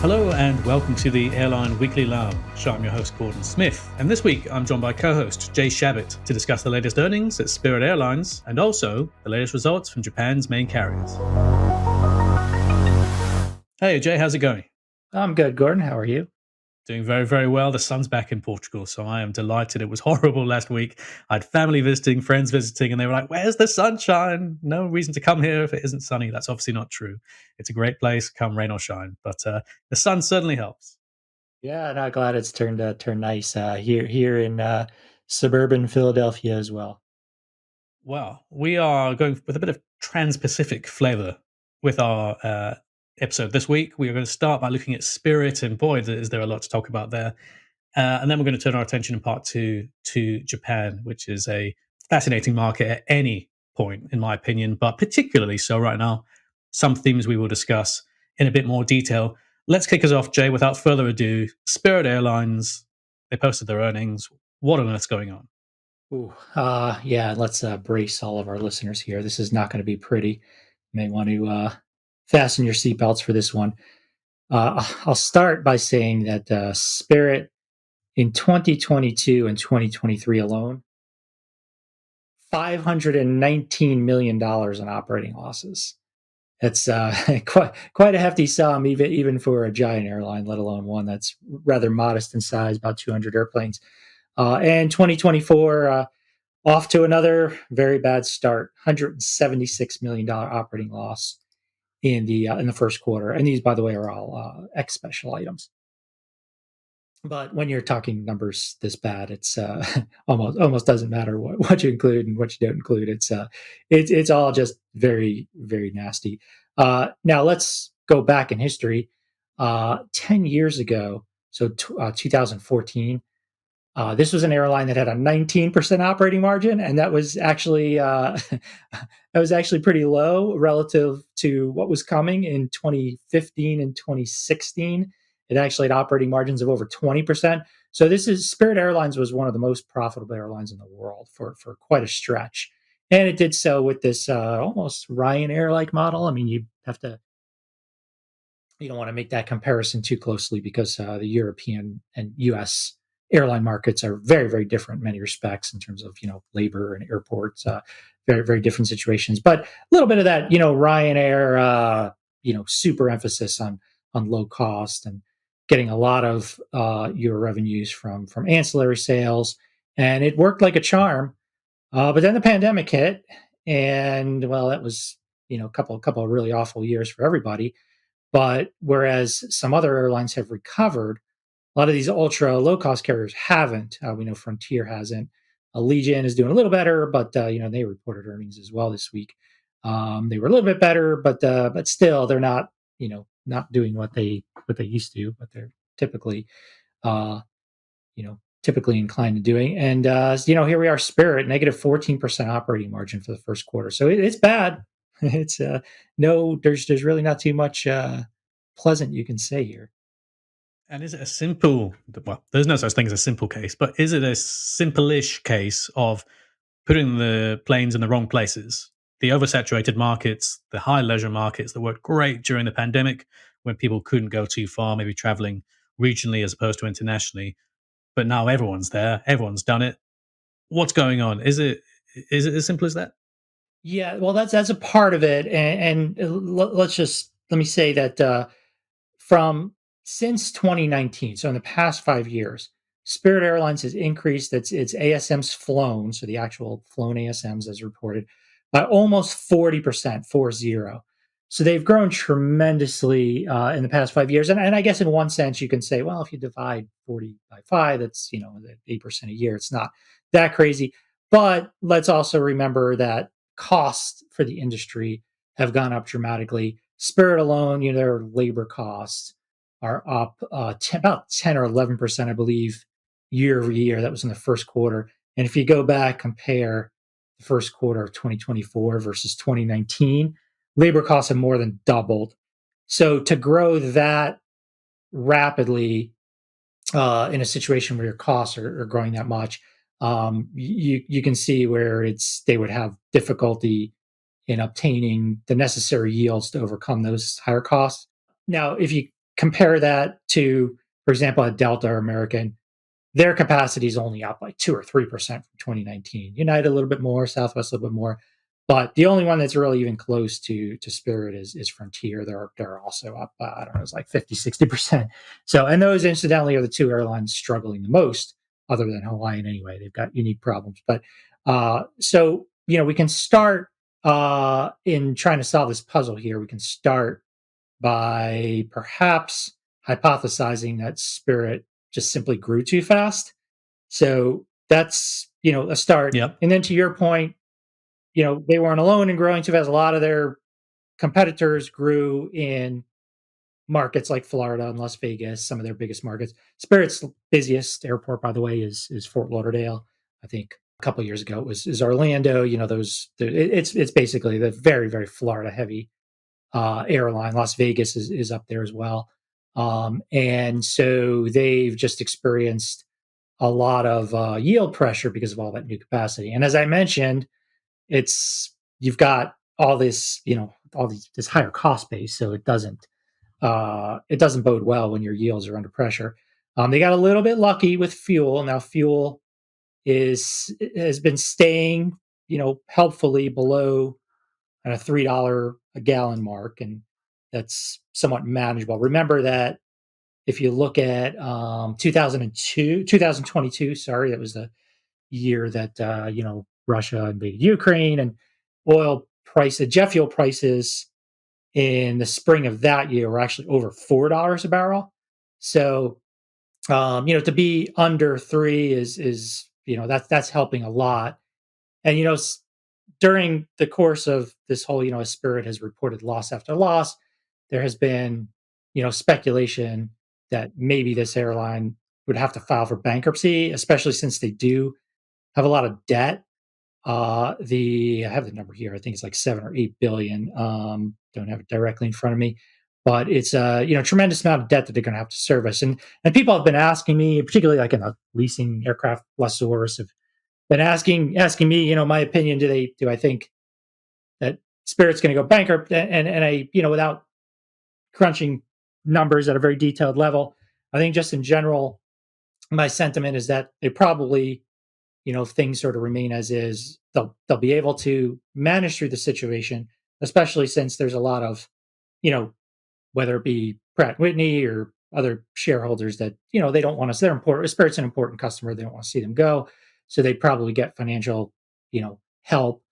Hello and welcome to the Airline Weekly Lounge. I'm your host, Gordon Smith, and this week I'm joined by co-host Jay Shabat to discuss the latest earnings at Spirit Airlines and also the latest results from Japan's main carriers. Hey Jay, how's it going? I'm good, Gordon. How are you? Doing very, very well. The sun's back in Portugal, so I am delighted. It was horrible last week. I had family visiting, friends visiting, and they were like, "Where's the sunshine? No reason to come here if it isn't sunny." That's obviously not true. It's a great place, come rain or shine, but the sun certainly helps. Yeah, not glad it's turned nice here in suburban Philadelphia as well. Well, we are going with a bit of trans-Pacific flavor with our episode this week. We are going to start by looking at Spirit, and boy, is there a lot to talk about there. And then we're going to turn our attention in part two to Japan, which is a fascinating market at any point, in my opinion, but particularly so right now. Some themes we will discuss in a bit more detail. Let's kick us off, Jay, without further ado. Spirit Airlines, they posted their earnings. What on earth's going on? Ooh, yeah, let's brace all of our listeners here. This is not going to be pretty. You may want to fasten your seatbelts for this one. I'll start by saying that Spirit in 2022 and 2023 alone, $519 million in operating losses. It's quite a hefty sum, even for a giant airline, let alone one that's rather modest in size, about 200 airplanes. And 2024, off to another very bad start, $176 million operating loss in the first quarter. And these, by the way, are all ex special items. But when you're talking numbers this bad, it's almost doesn't matter what you include and what you don't include. It's all just very, very nasty. Now let's go back in history. 10 years ago, so 2014, this was an airline that had a 19% operating margin, and that was actually pretty low relative to what was coming in 2015 and 2016. It actually had operating margins of over 20%. So this is Spirit Airlines was one of the most profitable airlines in the world for quite a stretch, and it did so with this almost Ryanair like model. I mean, you don't want to make that comparison too closely because the European and U.S. airline markets are very, very different in many respects in terms of labor and airports, very, very different situations. But a little bit of that Ryanair super emphasis on low cost and getting a lot of your revenues from ancillary sales, and it worked like a charm. But then the pandemic hit, and well, that was a couple of really awful years for everybody. But whereas some other airlines have recovered, a lot of these ultra low cost carriers haven't. We know Frontier hasn't. Allegiant is doing a little better, but they reported earnings as well this week. They were a little bit better, but still they're not not doing what they used to. But they're typically uh, typically inclined to doing. And here we are, Spirit negative 14% operating margin for the first quarter. So it's bad. It's no, there's really not too much pleasant you can say here. And is it a simple, well, there's no such thing as a simple case, but is it a simple-ish case of putting the planes in the wrong places? The oversaturated markets, the high leisure markets that worked great during the pandemic when people couldn't go too far, maybe traveling regionally as opposed to internationally. But now everyone's there, everyone's done it. What's going on? Is it as simple as that? Yeah, well, that's a part of it, let me say that from since 2019, so in the past 5 years, Spirit Airlines has increased its ASMs flown, so the actual flown ASMs as reported, by almost 40%, 40. So they've grown tremendously in the past 5 years, and I guess in one sense you can say, well, if you divide 40 by five, that's 8% a year. It's not that crazy, but let's also remember that costs for the industry have gone up dramatically. Spirit alone, their labor costs are up about 10 or 11%, I believe, year over year. That was in the first quarter. And if you go back, compare the first quarter of 2024 versus 2019, labor costs have more than doubled. So to grow that rapidly in a situation where your costs are growing that much, you can see where they would have difficulty in obtaining the necessary yields to overcome those higher costs. Now, if you compare that to, for example, at Delta or American, their capacity is only up like 2 or 3% from 2019. United a little bit more, Southwest a little bit more, but the only one that's really even close to Spirit is Frontier. They're also up. I don't know, it's like 50, 60%. So, and those incidentally are the two airlines struggling the most, other than Hawaiian anyway. They've got unique problems, but so we can start in trying to solve this puzzle here. We can start by perhaps hypothesizing that Spirit just simply grew too fast. So that's a start. Yep. And then to your point, they weren't alone in growing too fast. A lot of their competitors grew in markets like Florida and Las Vegas, some of their biggest markets. Spirit's busiest airport, by the way, is Fort Lauderdale. I think a couple of years ago it was is Orlando. It's basically the very very Florida heavy airline. Las Vegas is up there as well. And so they've just experienced a lot of yield pressure because of all that new capacity. And as I mentioned, you've got all this, this higher cost base, so it doesn't bode well when your yields are under pressure. They got a little bit lucky with fuel. Now fuel has been staying, helpfully below at a $3 a gallon mark, and that's somewhat manageable. Remember that if you look at 2022, sorry, that was the year that Russia invaded Ukraine, and jet fuel prices in the spring of that year were actually over $4 a barrel. So to be under three is that's helping a lot. And during the course of this whole, Spirit has reported loss after loss. There has been, speculation that maybe this airline would have to file for bankruptcy, especially since they do have a lot of debt. I have the number here. I think it's like 7 or 8 billion. Don't have it directly in front of me, but it's tremendous amount of debt that they're going to have to service. And people have been asking me, particularly like in the leasing aircraft lessors, have been asking me, my opinion. Do I think that Spirit's going to go bankrupt? And I, without crunching numbers at a very detailed level, I think just in general, my sentiment is that they probably, if things sort of remain as is, they'll be able to manage through the situation, especially since there's a lot of, whether it be Pratt Whitney or other shareholders that, they don't want us. They're important. Spirit's an important customer. They don't want to see them go. So they probably get financial, help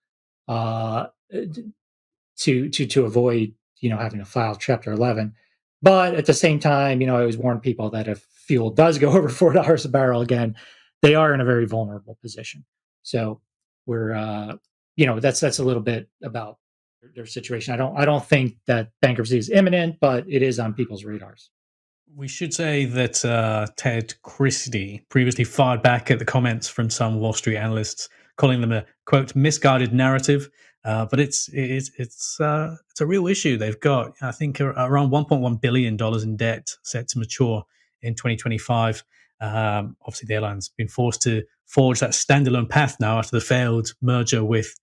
uh, to avoid, having to file Chapter 11. But at the same time, I always warn people that if fuel does go over $4 a barrel again, they are in a very vulnerable position. So we're, that's a little bit about their situation. I don't think that bankruptcy is imminent, but it is on people's radars. We should say that Ted Christie previously fired back at the comments from some Wall Street analysts, calling them a quote misguided narrative. But it's a real issue. They've got, I think, around $1.1 billion in debt set to mature in 2025. Obviously, the airline's been forced to forge that standalone path now after the failed merger with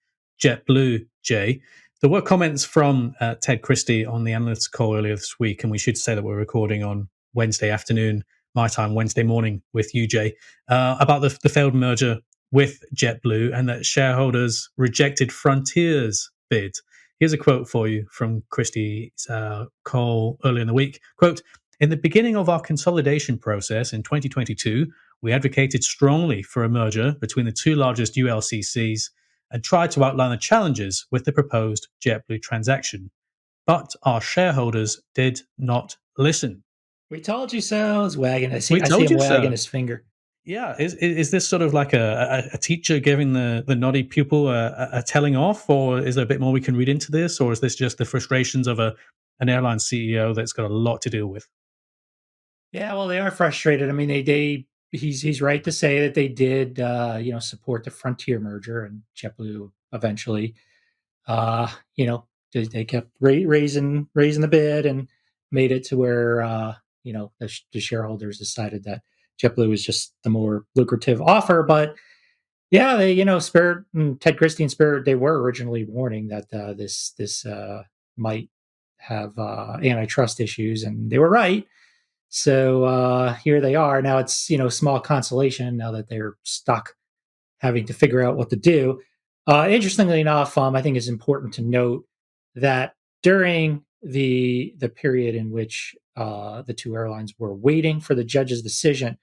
JetBlue. Jay, there were comments from Ted Christie on the analyst call earlier this week, and we should say that we're recording on Wednesday afternoon, my time, Wednesday morning with you, Jay, about the failed merger with JetBlue and that shareholders rejected Frontier's bid. Here's a quote for you from Christie's call earlier in the week. Quote, in the beginning of our consolidation process in 2022, we advocated strongly for a merger between the two largest ULCCs and tried to outline the challenges with the proposed JetBlue transaction. But our shareholders did not listen. We told you so. He's wagging. We I see told him you wagging so. his finger. Yeah, is this sort of like a teacher giving the naughty pupil a telling off, or is there a bit more we can read into this, or is this just the frustrations of an airline CEO that's got a lot to deal with? Yeah, well, they are frustrated. I mean, he's right to say that they did, support the Frontier merger, and JetBlue eventually, uh, you know, they kept raising the bid and made it to where, the shareholders decided that JetBlue was just the more lucrative offer. But yeah, Spirit and Ted Christie and Spirit, they were originally warning that this might have antitrust issues, and they were right. So here they are now. It's small consolation now that they're stuck having to figure out what to do. Interestingly enough, I think it's important to note that during the period in which the two airlines were waiting for the judge's decision,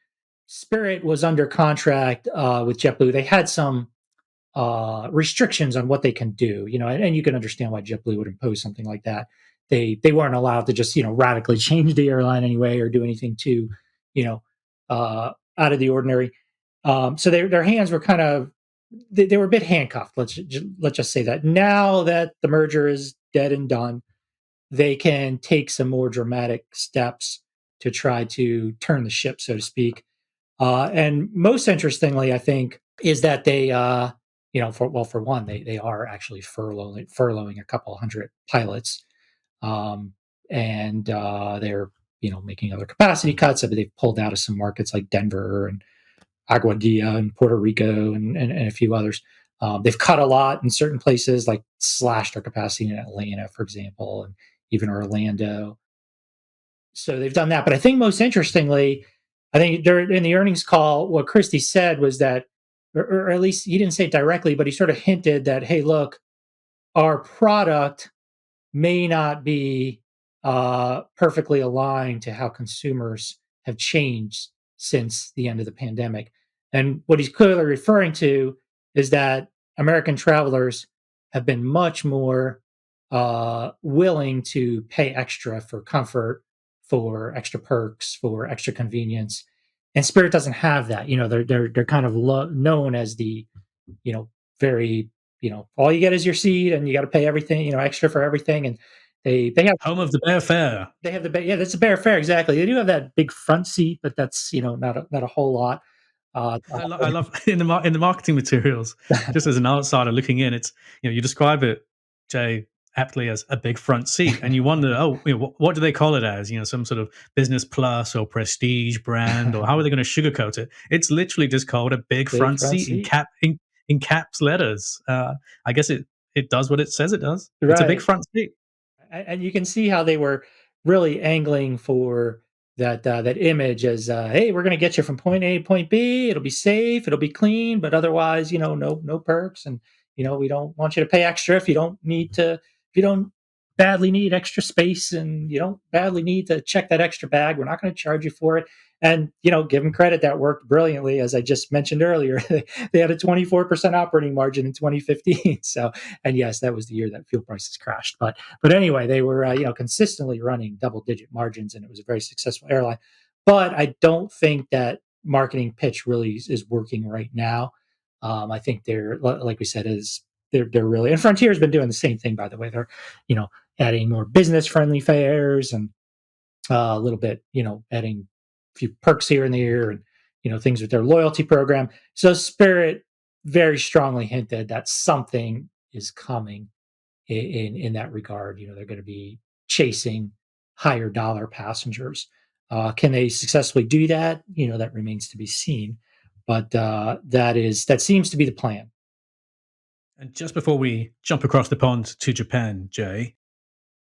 Spirit was under contract with JetBlue. They had some restrictions on what they can do, and you can understand why JetBlue would impose something like that. They weren't allowed to just radically change the airline anyway or do anything too, out of the ordinary. So their hands were kind of they were a bit handcuffed. Let's just say that now that the merger is dead and done, they can take some more dramatic steps to try to turn the ship, so to speak. And most interestingly, I think, is that they, for one, they are actually furloughing a couple hundred pilots, um, and they're making other capacity cuts. I mean, they've pulled out of some markets like Denver and Aguadilla and Puerto Rico and a few others. They've cut a lot in certain places, like slashed their capacity in Atlanta, for example, and even Orlando. So they've done that. But I think most interestingly, I think during in the earnings call, what Christie said was that, or at least he didn't say it directly, but he sort of hinted that, hey, look, our product may not be perfectly aligned to how consumers have changed since the end of the pandemic. And what he's clearly referring to is that American travelers have been much more willing to pay extra for comfort, for extra perks, for extra convenience. And Spirit doesn't have that. They're kind of known as the very all you get is your seat, and you got to pay everything extra for everything. And they have Home of the bear fare. yeah, that's a bare fare, exactly. They do have that big front seat, but that's not a whole lot. I love in the marketing materials. Just as an outsider looking in, it's you describe it, Jay, aptly as a big front seat, and you wonder, oh, what do they call it as? Some sort of business plus or prestige brand, or how are they going to sugarcoat it? It's literally just called a big Big front front seat seat, in caps letters. I guess it does what it says it does. It's a big right? front seat. And you can see how they were really angling for that image as hey, we're going to get you from point A to point B. It'll be safe, it'll be clean, but otherwise, no perks, and we don't want you to pay extra if you don't need to, if you don't badly need extra space, and you don't badly need to check that extra bag. We're not going to charge you for it. And give them credit, that worked brilliantly. As I just mentioned earlier, they had a 24% operating margin in 2015. So, and yes, that was the year that fuel prices crashed. But anyway, they were consistently running double digit margins, and it was a very successful airline. But I don't think that marketing pitch really is working right now. I think they're, like we said, is they're really, and Frontier's been doing the same thing, by the way. They're adding more business friendly fares, and a little bit adding a few perks here and there, and things with their loyalty program. So Spirit very strongly hinted that something is coming in that regard. They're going to be chasing higher dollar passengers. Can they successfully do that? That remains to be seen. But that seems to be the plan. And just before we jump across the pond to Japan, Jay,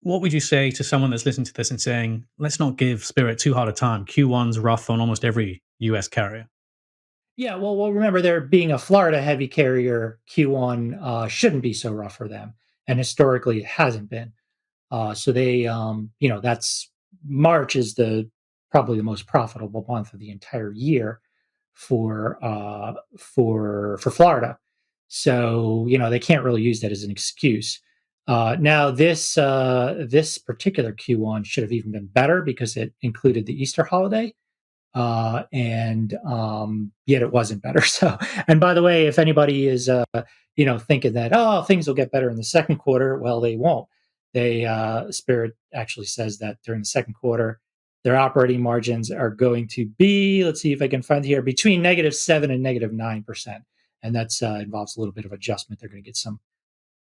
what would you say to someone that's listening to this and saying, let's not give Spirit too hard a time? Q1's rough on almost every US carrier. Yeah, well, remember, there being a Florida heavy carrier, Q1 shouldn't be so rough for them, and historically it hasn't been. So they, that's March is the probably the most profitable month of the entire year for Florida. So they can't really use that as an excuse. Now this particular Q1 should have even been better because it included the Easter holiday, and yet it wasn't better. So, and by the way, if anybody is thinking that things will get better in the second quarter, well, they won't. They Spirit actually says that during the second quarter, their operating margins are going to be, let's see if I can find here, between -7 and -9%, and that's involves a little bit of adjustment. They're going to get some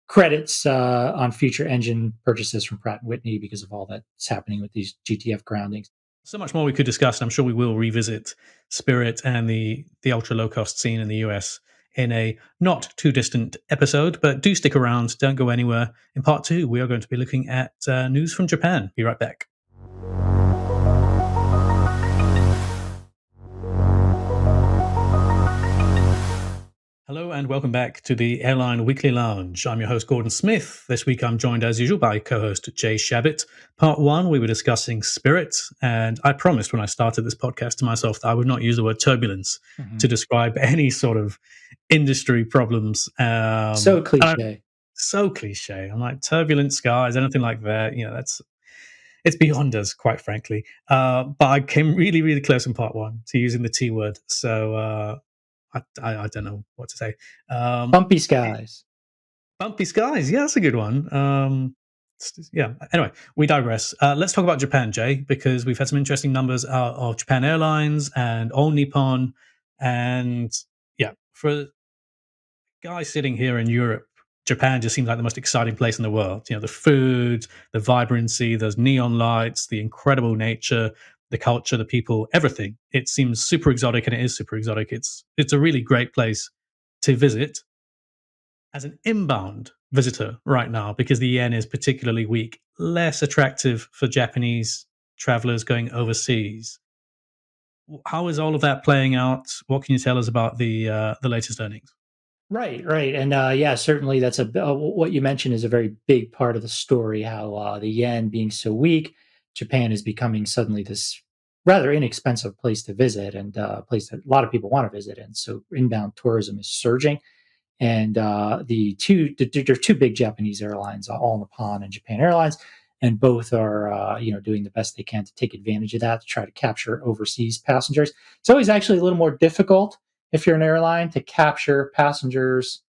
credits on future engine purchases from Pratt and Whitney because of all that's happening with these GTF groundings. So much more we could discuss, and I'm sure we will revisit Spirit and the ultra low cost scene in the US in a not too distant episode. But do stick around, don't go anywhere. In part two, we are going to be looking at news from Japan. Be right back. Hello and welcome back to the Airline Weekly Lounge. I'm your host, Gordon Smith. This week I'm joined as usual by co-host Jay Shabat. Part one, we were discussing Spirit, and I promised when I started this podcast to myself that I would not use the word turbulence to describe any sort of industry problems. So cliche. So cliche. I'm like, turbulent skies, anything like that, it's beyond us, quite frankly. But I came really, really close in part one to using the T word. So I don't know what to say. Bumpy skies. Bumpy skies. Yeah, that's a good one. Yeah. Anyway, we digress. Let's talk about Japan, Jay, because we've had some interesting numbers of Japan Airlines and All Nippon. And yeah, for guys sitting here in Europe, Japan just seems like the most exciting place in the world. The food, the vibrancy, those neon lights, the incredible nature, the culture, the people, everything. It seems super exotic, and it is super exotic. It's a really great place to visit as an inbound visitor right now because the yen is particularly weak, less attractive for Japanese travelers going overseas. How is all of that playing out? What can you tell us about the latest earnings? Right, right, and yeah, certainly that's what you mentioned is a very big part of the story. How the yen being so weak, Japan is becoming suddenly this rather inexpensive place to visit, and a place that a lot of people want to visit, and so inbound tourism is surging. And there are two big Japanese airlines, All Nippon and Japan Airlines, and both are doing the best they can to take advantage of that to try to capture overseas passengers. It's always actually a little more difficult if you're an airline to capture passengers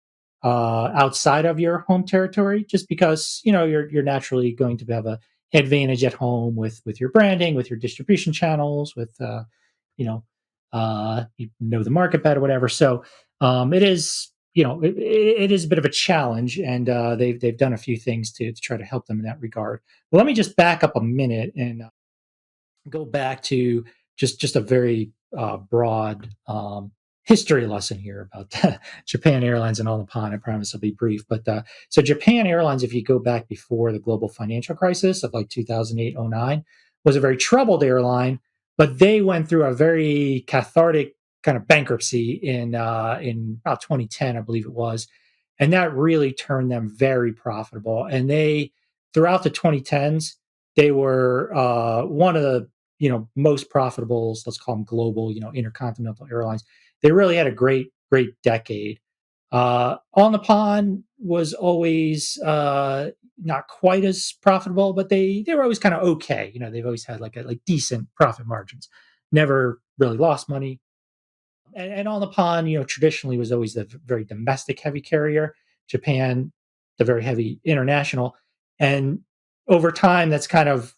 outside of your home territory, just because you're naturally going to have a advantage at home with your branding, with your distribution channels, with you know the market better, whatever. So it is it is a bit of a challenge, and they've done a few things to try to help them in that regard. But let me just back up a minute and go back to just a very broad history lesson here about Japan Airlines and All Nippon. I promise I'll be brief. But so Japan Airlines, if you go back before the global financial crisis of like 2008, '09, was a very troubled airline, but they went through a very cathartic kind of bankruptcy in about 2010, I believe it was, and that really turned them very profitable. And they throughout the 2010s, they were one of the most profitable, let's call them global, intercontinental airlines. They really had a great decade. On the Pond was always not quite as profitable, but they were always kind of okay. They've always had like decent profit margins. Never really lost money. And On the Pond, traditionally was always the very domestic heavy carrier. Japan, the very heavy international, and over time that's kind of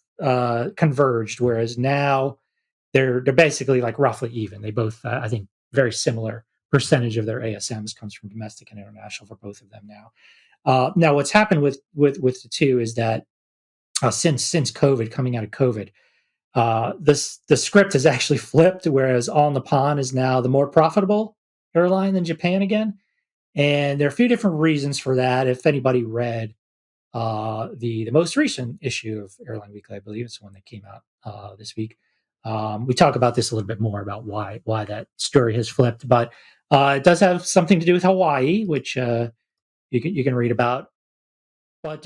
converged. Whereas now they're basically like roughly even. They both, I think, very similar percentage of their ASMs comes from domestic and international for both of them now. Now, what's happened with the two is that since COVID, coming out of COVID, the script has actually flipped. Whereas All Nippon is now the more profitable airline than Japan again, and there are a few different reasons for that. If anybody read the most recent issue of Airline Weekly, I believe it's the one that came out this week. We talk about this a little bit more about why that story has flipped, but it does have something to do with Hawaii, which you can read about. But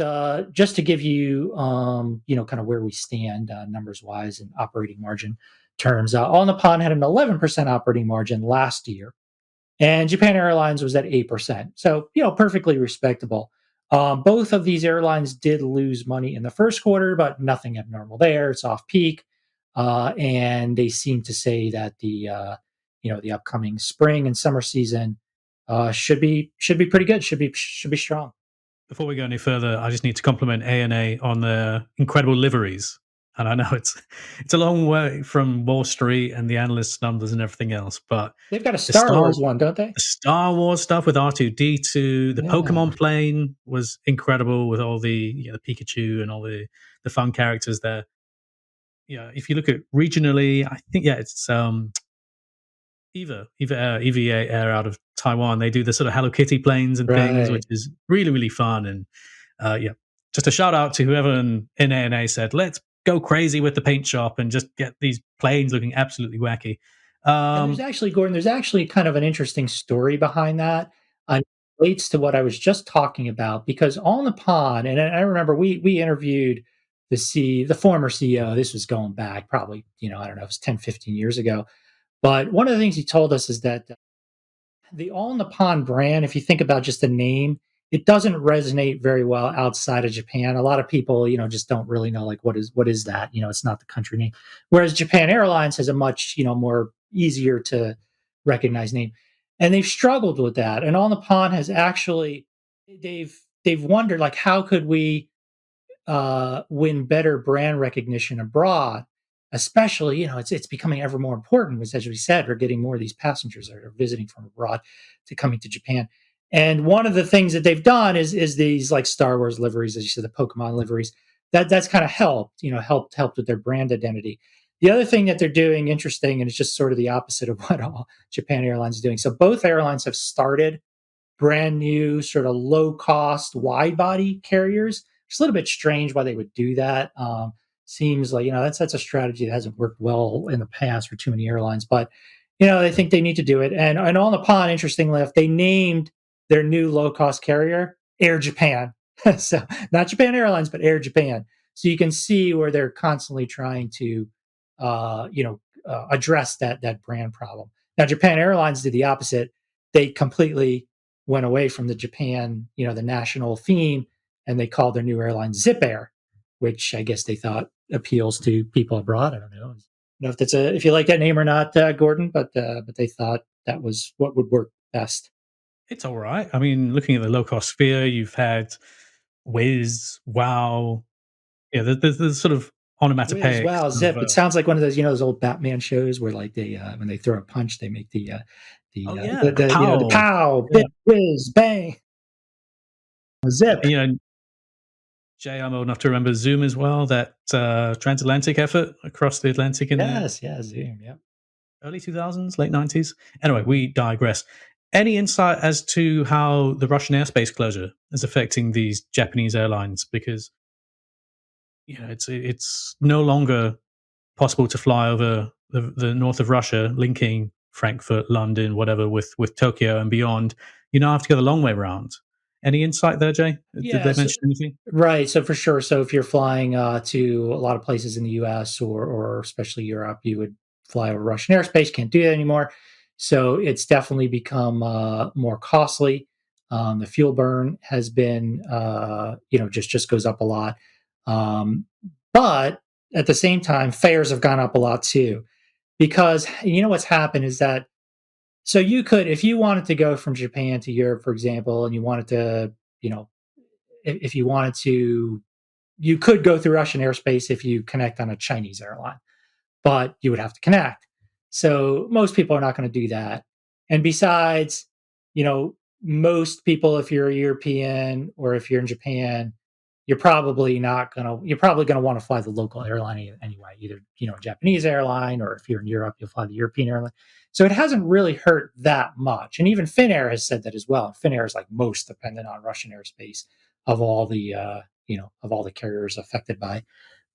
just to give you, kind of where we stand numbers wise and operating margin terms, All Nippon had an 11% operating margin last year, and Japan Airlines was at 8%. So, perfectly respectable. Both of these airlines did lose money in the first quarter, but nothing abnormal there. It's off peak, and they seem to say that the upcoming spring and summer season should be pretty good. Should be strong. Before we go any further, I just need to compliment ANA on their incredible liveries. And I know it's a long way from Wall Street and the analysts' numbers and everything else, but They've got a the Star Star Wars one, don't they? the Star Wars stuff with R2D2, the Yeah. Pokemon plane was incredible with all the Pikachu and all the fun characters there. Yeah, if you look at regionally, I think it's EVA Air out of Taiwan. They do the sort of Hello Kitty planes and things, which Right. is really, really fun. And yeah, just a shout out to whoever in ANA said, let's go crazy with the paint shop and just get these planes looking absolutely wacky. And there's Um, actually, Gordon, there's actually kind of an interesting story behind that. It relates to what I was just talking about because on the pond, and I remember we interviewed the former CEO. This was going back probably, I don't know, it was 10, 15 years ago. But one of the things he told us is that the All in the Pond brand, if you think about just the name, it doesn't resonate very well outside of Japan. A lot of people, just don't really know like what is that? It's not the country name. Whereas Japan Airlines has a much, more easier to recognize name. And they've struggled with that. And All in the Pond has actually they've wondered like how could we win better brand recognition abroad. Especially, it's becoming ever more important because, as we said, we're getting more of these passengers that are visiting from abroad to coming to Japan. And one of the things that they've done is these like Star Wars liveries, as you said, the Pokemon liveries. That's kind of helped, helped with their brand identity. The other thing that they're doing interesting, and it's just sort of the opposite of what all Japan Airlines is doing. So both airlines have started brand new sort of low cost wide body carriers. It's a little bit strange why they would do that. Seems like that's a strategy that hasn't worked well in the past for too many airlines, but they think they need to do it. And on the pond, interestingly enough, they named their new low cost carrier Air Japan. So not Japan Airlines, but Air Japan. So you can see where they're constantly trying to, address that brand problem. Now Japan Airlines did the opposite. They completely went away from the Japan, the national theme, and they called their new airline Zip Air, which I guess they thought appeals to people abroad. I don't know. If that's if you like that name or not, Gordon, but they thought that was what would work best. it's all right. I mean, looking at the low cost sphere, you've had Wiz, Wow. Yeah, there's sort of Whiz, onomatopoeic wow, sort of. Zip. It sounds like one of those, those old Batman shows where like they when they throw a punch, they make Oh yeah, the Kapow. pow, big Yeah, whiz, bang, zip. you know, Jay, I'm old enough to remember Zoom as well. That transatlantic effort across the Atlantic in the Yes, yeah, Zoom, yeah. early 2000s, late 90s. Anyway, we digress. Any insight as to how the Russian airspace closure is affecting these Japanese airlines? Because it's no longer possible to fly over the north of Russia, linking Frankfurt, London, whatever, with Tokyo and beyond. You now have to go the long way round. Any insight there, Jay? Did they Yes, mention anything? right. So for sure. So if you're flying to a lot of places in the U.S. or especially Europe, you would fly over Russian airspace. Can't do that anymore. So it's definitely become more costly. The fuel burn has been, just goes up a lot. Um, but at the same time, fares have gone up a lot too. Because what's happened is that so you could, if you wanted to go from Japan to Europe, for example, and you wanted to, you know, if you wanted to you could go through Russian airspace if you connect on a Chinese airline, but you would have to connect. So most people are not going to do that. And besides, you know, most people, if you're a European or if you're in Japan, you're probably going to want to fly the local airline anyway, either, a Japanese airline, or if you're in Europe, you'll fly the European airline. So it hasn't really hurt that much. And even Finnair has said that as well. Finnair is like most dependent on Russian airspace of all the, of all the carriers affected by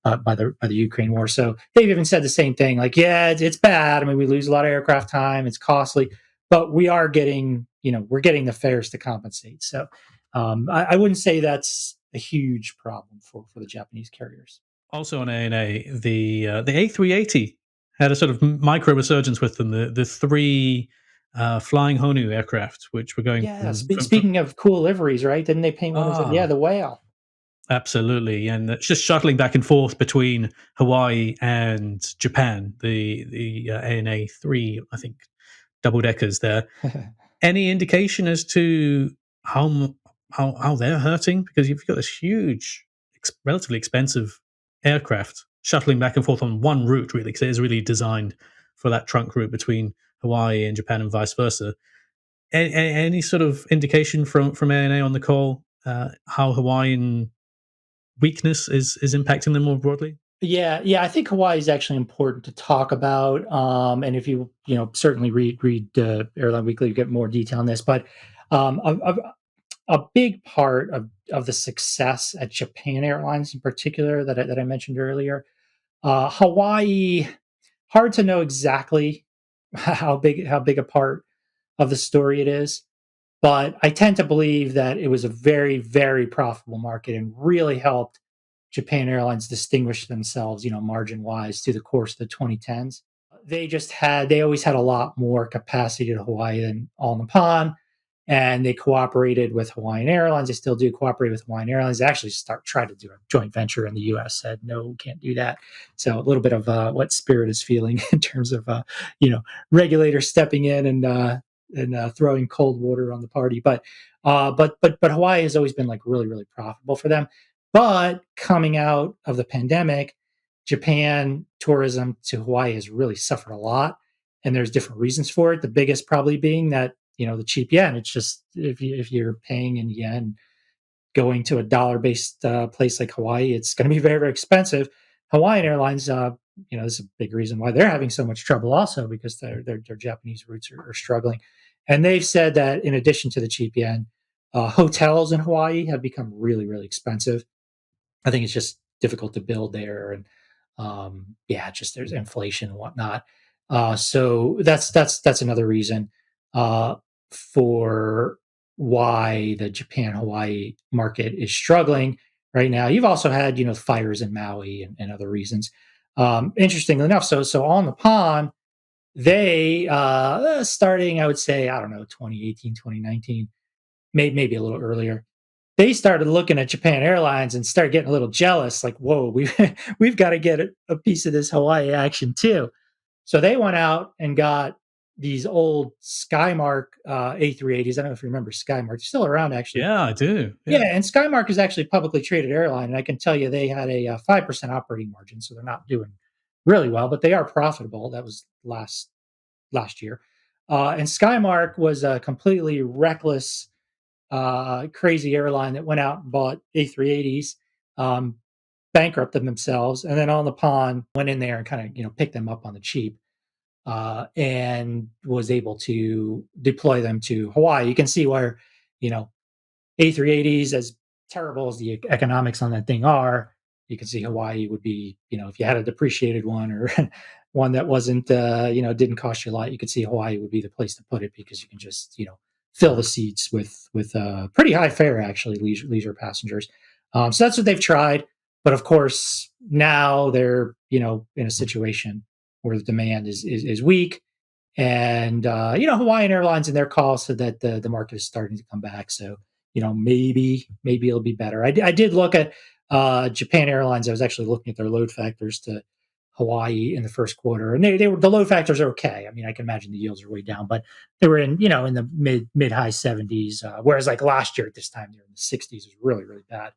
the Ukraine war. So they've even said the same thing. Like, yeah, it's bad. I mean, we lose a lot of aircraft time. It's costly, but we are getting, we're getting the fares to compensate. So I wouldn't say that's a huge problem for the Japanese carriers. Also on ANA, the A380 had a sort of micro resurgence with them. The three flying Honu aircraft, which were going Yeah. from Speaking of cool liveries, right? Didn't they paint one of them? Yeah, ah the whale. absolutely, and it's just shuttling back and forth between Hawaii and Japan. The ANA three, I think, double deckers there. Any indication as to how they're hurting? Because you've got this huge, relatively expensive aircraft shuttling back and forth on one route, really, because it is really designed for that trunk route between Hawaii and Japan and vice versa. Any sort of indication from ANA on the call how Hawaiian weakness is impacting them more broadly? Yeah. I think Hawaii is actually important to talk about. And if certainly read Airline Weekly, you get more detail on this. But um, a, a, a big part of the success at Japan Airlines, in particular, that I mentioned earlier, Hawaii. Hard to know exactly how big a part of the story it is, but I tend to believe that it was a very, very profitable market and really helped Japan Airlines distinguish themselves, margin wise through the course of the 2010s. They always had a lot more capacity to Hawaii than All Nippon, and they cooperated with Hawaiian Airlines. They still do cooperate with Hawaiian Airlines. They actually tried to do a joint venture in the U.S. Said no, can't do that. So a little bit of what Spirit is feeling in terms of you know regulators stepping in and throwing cold water on the party. But Hawaii has always been like really really profitable for them. But coming out of the pandemic, Japan tourism to Hawaii has really suffered a lot, and there's different reasons for it. The biggest probably being that the cheap yen. It's just if you're paying in yen, going to a dollar based place like Hawaii, it's going to be very very expensive. Hawaiian Airlines, this is a big reason why they're having so much trouble, also because their Japanese roots are struggling, and they've said that in addition to the cheap yen, hotels in Hawaii have become really really expensive. I think it's just difficult to build there, and just there's inflation and whatnot. So that's another reason uh, for why the Japan Hawaii market is struggling right now. You've also had fires in Maui and other reasons. Interestingly enough, so on the pond, they starting, I would say, I don't know, 2018, 2019, maybe a little earlier, they started looking at Japan Airlines and started getting a little jealous. Like, whoa, we've got to get a piece of this Hawaii action too. So they went out and got these old Skymark A380s. I don't know if you remember Skymark; they're still around actually. Yeah, I do. Yeah, Yeah. and Skymark is actually a publicly traded airline, and I can tell you they had a 5% operating margin, so they're not doing really well, but they are profitable. That was last year, and Skymark was a completely reckless crazy airline that went out and bought A380s, um, bankrupted themselves, and then on the pond went in there and kind of picked them up on the cheap, and was able to deploy them to Hawaii. You can see where you know A380s, as terrible as the economics on that thing are, you can see Hawaii would be, if you had a depreciated one or one that wasn't, didn't cost you a lot, you could see Hawaii would be the place to put it because you can just, fill the seats with pretty high fare, actually, leisure passengers. So that's what they've tried. But of course, now they're, in a situation where the demand is weak. And Hawaiian Airlines in their call said that the market is starting to come back. So maybe it'll be better. I did look at Japan Airlines. I was actually looking at their load factors to Hawaii in the first quarter, and the load factors are okay. I mean, I can imagine the yields are way down, but they were in the mid high 70s. Whereas like last year at this time they were in the 60s. It was really really bad.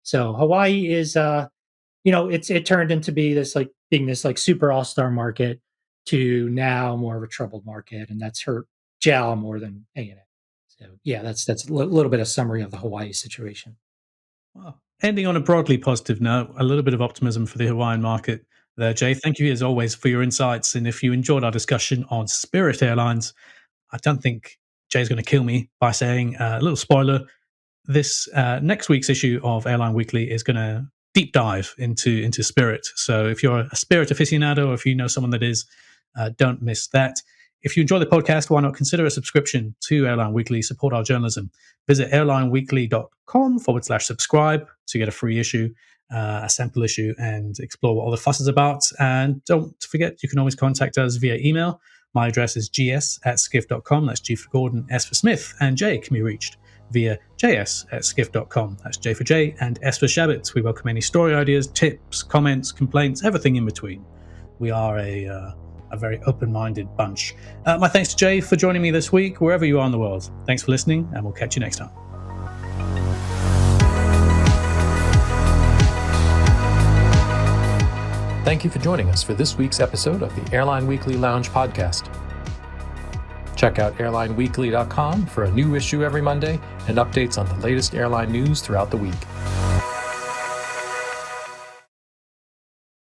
So Hawaii is it turned into being this like super all-star market to now more of a troubled market, and that's hurt JAL more than A&A. So yeah, that's a little bit of summary of the Hawaii situation. Well, ending on a broadly positive note, a little bit of optimism for the Hawaiian market there, Jay. Thank you as always for your insights. And if you enjoyed our discussion on Spirit Airlines, I don't think Jay's going to kill me by saying a little spoiler. This next week's issue of Airline Weekly is going to deep dive into Spirit. So if you're a Spirit aficionado, or if you know someone that is, don't miss that. If you enjoy the podcast, why not consider a subscription to Airline Weekly, support our journalism. Visit airlineweekly.com/subscribe to get a free issue, a sample issue, and explore what all the fuss is about. And don't forget, you can always contact us via email. My address is gs@skiff.com. That's G for Gordon, S for Smith, and Jay can be reached via js@skiff.com. That's J for Jay and S for Shabat. We welcome any story ideas, tips, comments, complaints, everything in between. We are a very open-minded bunch. My thanks to Jay for joining me this week, wherever you are in the world. Thanks for listening, and we'll catch you next time. Thank you for joining us for this week's episode of the Airline Weekly Lounge podcast. Check out airlineweekly.com for a new issue every Monday and updates on the latest airline news throughout the week.